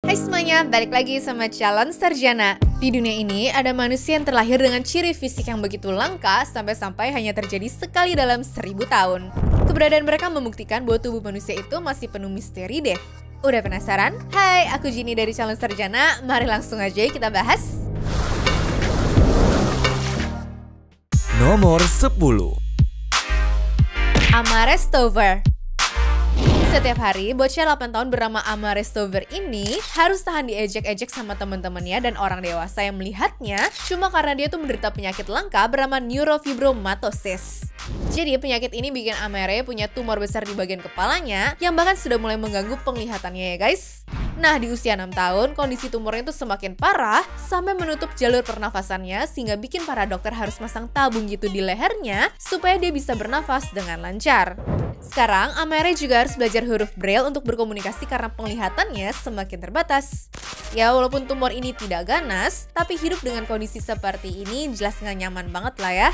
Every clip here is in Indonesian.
Hai semuanya, balik lagi sama calon sarjana. Di dunia ini ada manusia yang terlahir dengan ciri fisik yang begitu langka sampai-sampai hanya terjadi sekali dalam 1000 tahun. Keberadaan mereka membuktikan bahwa tubuh manusia itu masih penuh misteri deh. Udah penasaran? Hai, aku Gini dari calon sarjana. Mari langsung aja kita bahas. Nomor 10. Amare Stover. Setiap hari, bocah 8 tahun bernama Amare Stover ini harus tahan diejek-ejek sama teman-temannya dan orang dewasa yang melihatnya cuma karena dia tuh menderita penyakit langka bernama neurofibromatosis. Jadi penyakit ini bikin Amare punya tumor besar di bagian kepalanya yang bahkan sudah mulai mengganggu penglihatannya ya guys. Nah, di usia 6 tahun, kondisi tumornya itu semakin parah sampai menutup jalur pernafasannya sehingga bikin para dokter harus masang tabung gitu di lehernya supaya dia bisa bernafas dengan lancar. Sekarang, Amare juga harus belajar huruf Braille untuk berkomunikasi karena penglihatannya semakin terbatas. Ya, walaupun tumor ini tidak ganas, tapi hidup dengan kondisi seperti ini jelas nggak nyaman banget lah ya.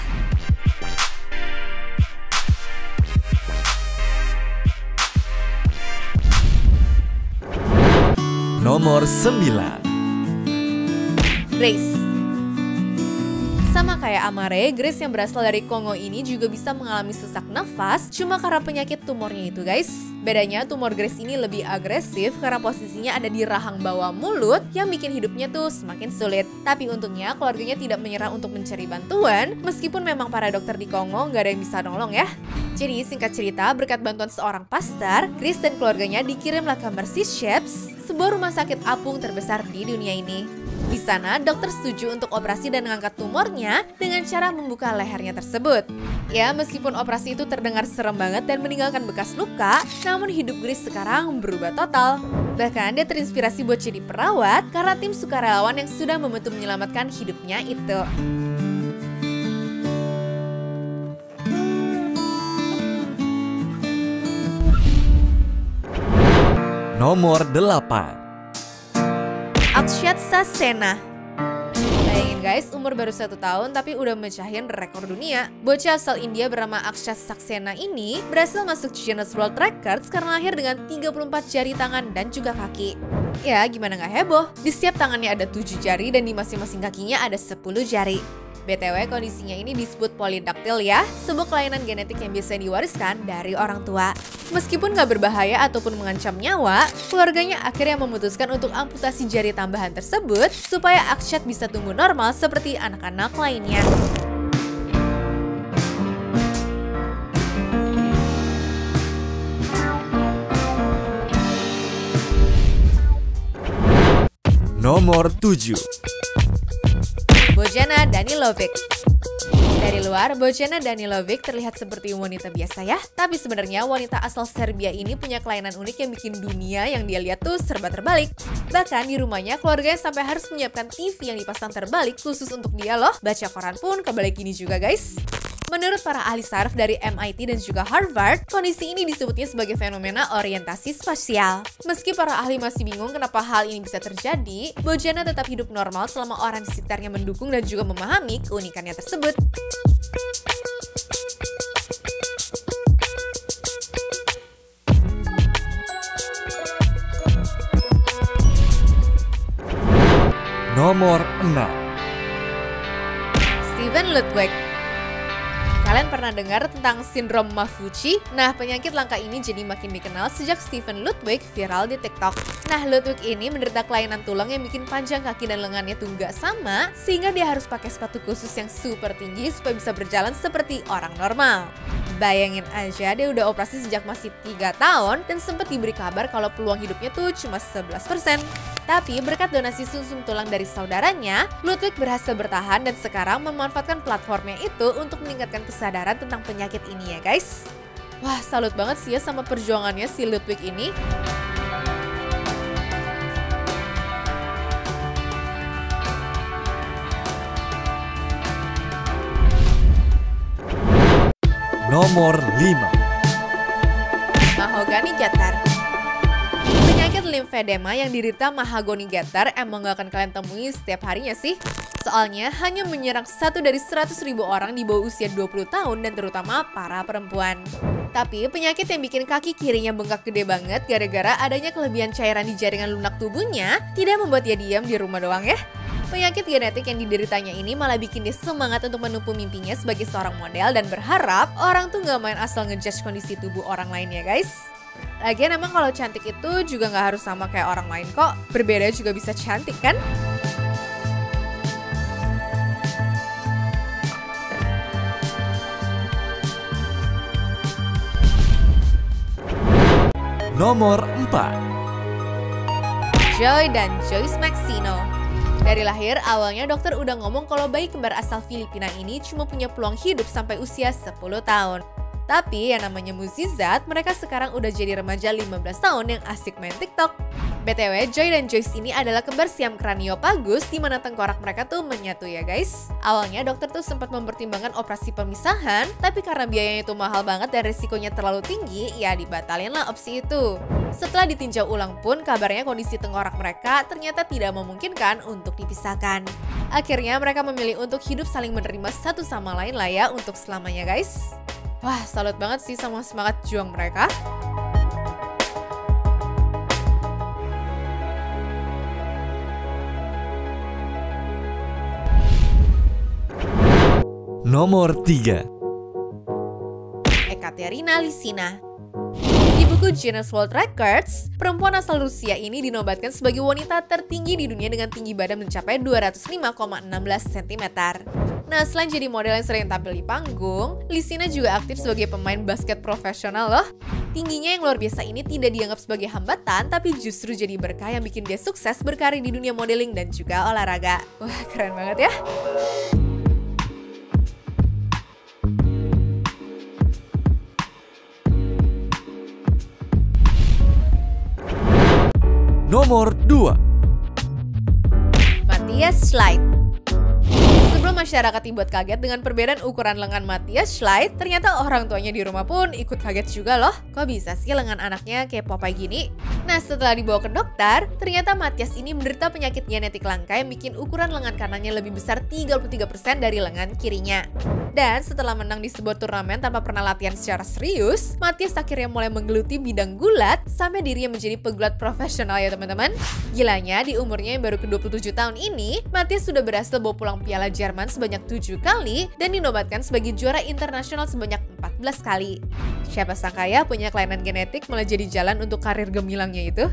Nomor 9. Grace. Sama kayak Amare, Grace yang berasal dari Kongo ini juga bisa mengalami sesak nafas cuma karena penyakit tumornya itu guys. Bedanya tumor Grace ini lebih agresif karena posisinya ada di rahang bawah mulut yang bikin hidupnya tuh semakin sulit. Tapi untungnya keluarganya tidak menyerah untuk mencari bantuan meskipun memang para dokter di Kongo nggak ada yang bisa nolong ya. Jadi singkat cerita, berkat bantuan seorang pastor, Grace dan keluarganya dikirimlah ke Mercy Ships, sebuah rumah sakit apung terbesar di dunia ini. Di sana, dokter setuju untuk operasi dan mengangkat tumornya dengan cara membuka lehernya tersebut. Ya, meskipun operasi itu terdengar serem banget dan meninggalkan bekas luka, namun hidup Grace sekarang berubah total. Bahkan dia terinspirasi buat jadi perawat karena tim sukarelawan yang sudah membantu menyelamatkan hidupnya itu. Nomor 8. Akshat Saxena. Bayangin guys, umur baru 1 tahun tapi udah mecahin rekor dunia. Bocah asal India bernama Akshat Saxena ini berhasil masuk Guinness World Records karena lahir dengan 34 jari tangan dan juga kaki. Ya, gimana nggak heboh? Di setiap tangannya ada 7 jari dan di masing-masing kakinya ada 10 jari. BTW, kondisinya ini disebut polydactyl ya, sebuah kelainan genetik yang biasa diwariskan dari orang tua. Meskipun nggak berbahaya ataupun mengancam nyawa, keluarganya akhirnya memutuskan untuk amputasi jari tambahan tersebut supaya Akshat bisa tumbuh normal seperti anak-anak lainnya. Nomor 7. Bojana Danilovic. Dari luar, Bojana Danilovic terlihat seperti wanita biasa ya. Tapi sebenarnya wanita asal Serbia ini punya kelainan unik yang bikin dunia yang dia lihat tuh serba terbalik. Bahkan di rumahnya, keluarganya sampai harus menyiapkan TV yang dipasang terbalik khusus untuk dia loh. Baca koran pun kebalik gini juga guys. Menurut para ahli saraf dari MIT dan juga Harvard, kondisi ini disebutnya sebagai fenomena orientasi spasial. Meski para ahli masih bingung kenapa hal ini bisa terjadi, Bojana tetap hidup normal selama orang di sekitarnya mendukung dan juga memahami keunikannya tersebut. Nomor 6. Steven Ludwig. Kalian pernah dengar tentang sindrom Maffucci? Nah, penyakit langka ini jadi makin dikenal sejak Steven Ludwig viral di TikTok. Nah, Ludwig ini menderita kelainan tulang yang bikin panjang kaki dan lengannya tuh nggak sama, sehingga dia harus pakai sepatu khusus yang super tinggi supaya bisa berjalan seperti orang normal. Bayangin aja, dia udah operasi sejak masih 3 tahun dan sempat diberi kabar kalau peluang hidupnya tuh cuma 11%. Tapi berkat donasi sumsum tulang dari saudaranya, Ludwig berhasil bertahan dan sekarang memanfaatkan platformnya itu untuk meningkatkan kesadaran tentang penyakit ini ya guys. Wah, salut banget sih ya sama perjuangannya si Ludwig ini. Nomor 5. Mahogany Gatar. Penyakit limfedema yang diderita Mahogany Gatar emang gak akan kalian temui setiap harinya sih. Soalnya hanya menyerang 1 dari 100.000 orang di bawah usia 20 tahun dan terutama para perempuan. Tapi penyakit yang bikin kaki kirinya bengkak gede banget gara-gara adanya kelebihan cairan di jaringan lunak tubuhnya tidak membuat dia diam di rumah doang ya. Penyakit genetik yang dideritanya ini malah bikin dia semangat untuk menempuh mimpinya sebagai seorang model dan berharap orang tuh gak main asal ngejudge kondisi tubuh orang lain ya guys. Lagian emang kalau cantik itu juga gak harus sama kayak orang lain kok, berbeda juga bisa cantik kan? Nomor 4. Joy dan Joyce Maxino. Dari lahir, awalnya dokter udah ngomong kalau bayi kembar asal Filipina ini cuma punya peluang hidup sampai usia 10 tahun. Tapi yang namanya mukjizat, mereka sekarang udah jadi remaja 15 tahun yang asik main TikTok. BTW, Joy dan Joyce ini adalah kembar siam Craniopagus di mana tengkorak mereka tuh menyatu ya guys. Awalnya dokter tuh sempat mempertimbangkan operasi pemisahan, tapi karena biayanya itu mahal banget dan risikonya terlalu tinggi, ya dibatalin lah opsi itu. Setelah ditinjau ulang pun, kabarnya kondisi tengkorak mereka ternyata tidak memungkinkan untuk dipisahkan. Akhirnya mereka memilih untuk hidup saling menerima satu sama lain lah ya untuk selamanya guys. Wah, salut banget sih sama semangat juang mereka. Nomor 3. Ekaterina Lysina. Di buku Guinness World Records, perempuan asal Rusia ini dinobatkan sebagai wanita tertinggi di dunia dengan tinggi badan mencapai 205,16 cm. Nah, selain jadi model yang sering tampil di panggung, Lysina juga aktif sebagai pemain basket profesional loh. Tingginya yang luar biasa ini tidak dianggap sebagai hambatan, tapi justru jadi berkah yang bikin dia sukses berkarir di dunia modeling dan juga olahraga. Wah, keren banget ya. Nomor 2. Matthias Schleid. Sebelum masyarakat dibuat kaget dengan perbedaan ukuran lengan Matthias Schleid, ternyata orang tuanya di rumah pun ikut kaget juga loh. Kok bisa sih lengan anaknya kayak Popeye gini? Nah, setelah dibawa ke dokter, ternyata Matthias ini menderita penyakit genetik langka yang bikin ukuran lengan kanannya lebih besar 33% dari lengan kirinya. Dan setelah menang di sebuah turnamen tanpa pernah latihan secara serius, Matthias akhirnya mulai menggeluti bidang gulat sampai dirinya menjadi pegulat profesional ya teman-teman. Gilanya, di umurnya yang baru ke-27 tahun ini, Matthias sudah berhasil bawa pulang Piala Jerman sebanyak 7 kali dan dinobatkan sebagai juara internasional sebanyak 14 kali. Siapa sangka ya punya kelainan genetik malah jadi jalan untuk karir gemilangnya itu.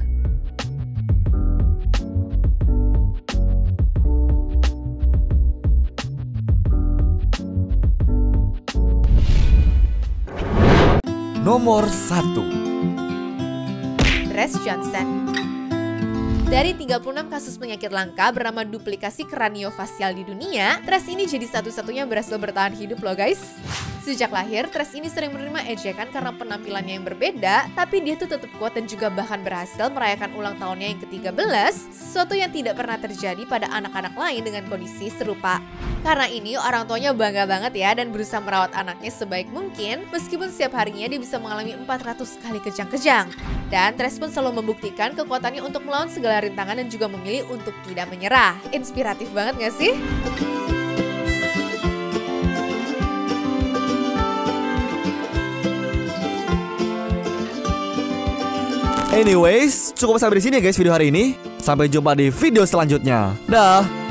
Nomor 1. Dress Johnson. Dari 36 kasus penyakit langka bernama duplikasi kraniofasial di dunia, Tres ini jadi satu-satunya berhasil bertahan hidup loh guys. Sejak lahir, Tres ini sering menerima ejekan karena penampilannya yang berbeda, tapi dia tuh tetap kuat dan juga bahkan berhasil merayakan ulang tahunnya yang ke-13, sesuatu yang tidak pernah terjadi pada anak-anak lain dengan kondisi serupa. Karena ini, orang tuanya bangga banget ya dan berusaha merawat anaknya sebaik mungkin, meskipun setiap harinya dia bisa mengalami 400 kali kejang-kejang. Dan Tres pun selalu membuktikan kekuatannya untuk melawan segala rintangan dan juga memilih untuk tidak menyerah. Inspiratif banget gak sih? Anyways, cukup sampai di sini ya guys video hari ini. Sampai jumpa di video selanjutnya. Dah.